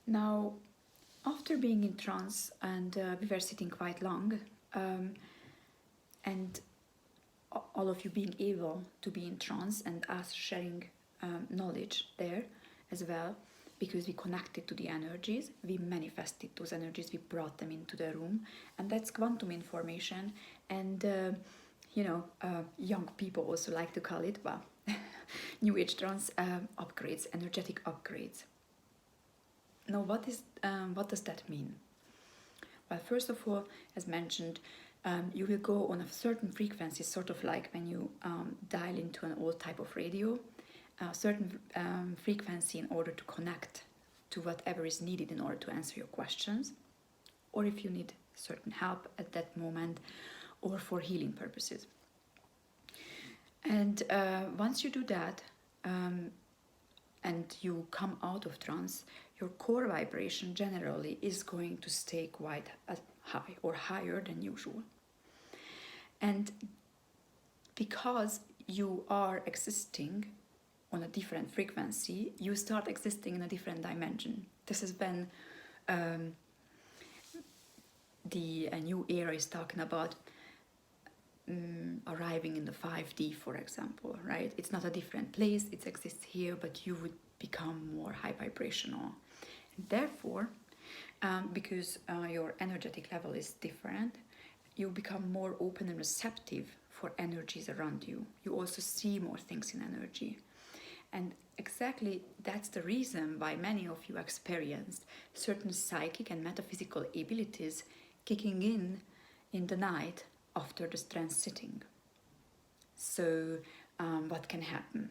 Now, after being in trance, and we were sitting quite long, and all of you being able to be in trance and us sharing knowledge there as well, because we connected to the energies, we manifested those energies, we brought them into the room, and that's quantum information. And young people also like to call it, well, new age trance upgrades, energetic upgrades. Now, what does that mean? Well, first of all, as mentioned, you will go on a certain frequency, sort of like when you dial into an old type of radio, a certain frequency in order to connect to whatever is needed in order to answer your questions, or if you need certain help at that moment, or for healing purposes. And once you do that, and you come out of trance, your core vibration generally is going to stay quite high or higher than usual. And because you are existing on a different frequency, you start existing in a different dimension. This is when the new era is talking about arriving in the 5D, for example, right? It's not a different place, it exists here, but you would become more high vibrational. And therefore, because your energetic level is different, you become more open and receptive for energies around you. You also see more things in energy. And exactly that's the reason why many of you experienced certain psychic and metaphysical abilities kicking in the night after the trance sitting. So what can happen?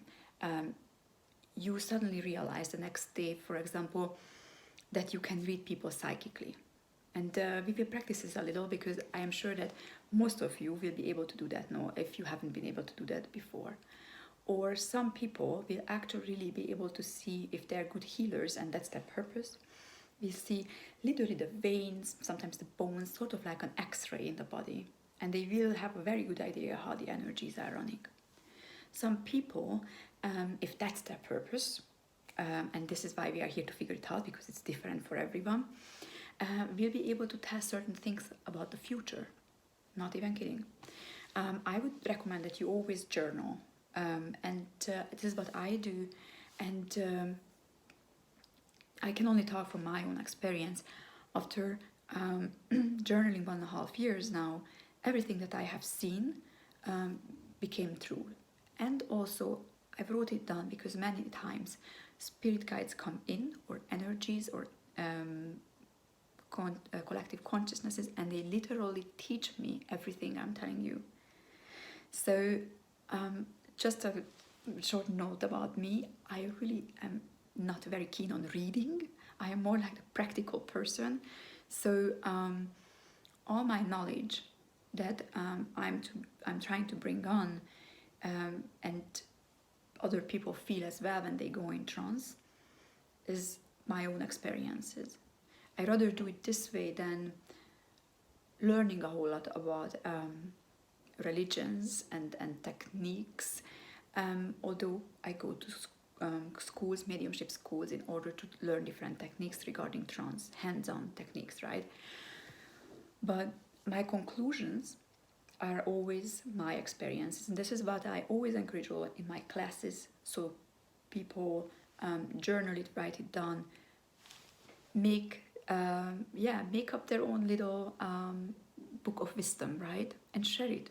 You suddenly realize the next day, for example, that you can read people psychically. And we will practice this a little, because I am sure that most of you will be able to do that now if you haven't been able to do that before. Or some people will actually really be able to see if they're good healers, and that's their purpose. We see literally the veins, sometimes the bones, sort of like an X-ray in the body. And they will have a very good idea how the energies are running. Some people, if that's their purpose, and this is why we are here to figure it out, because it's different for everyone, will be able to tell certain things about the future. Not even kidding. I would recommend that you always journal. And this is what I do. And I can only talk from my own experience. After journaling 1.5 years now, everything that I have seen became true. And also, I wrote it down because many times spirit guides come in, or energies, or collective consciousnesses, and they literally teach me everything I'm telling you. So just a short note about me, I really am not very keen on reading. I am more like a practical person. So all my knowledge that I'm trying to bring on, and other people feel as well when they go in trance, is my own experiences. I rather do it this way than learning a whole lot about religions and techniques, although I go to schools, mediumship schools, in order to learn different techniques regarding trance, hands-on techniques, right? But my conclusions are always my experiences, and this is what I always encourage all in my classes. So people journal it, write it down, make up their own little book of wisdom, right? And share it.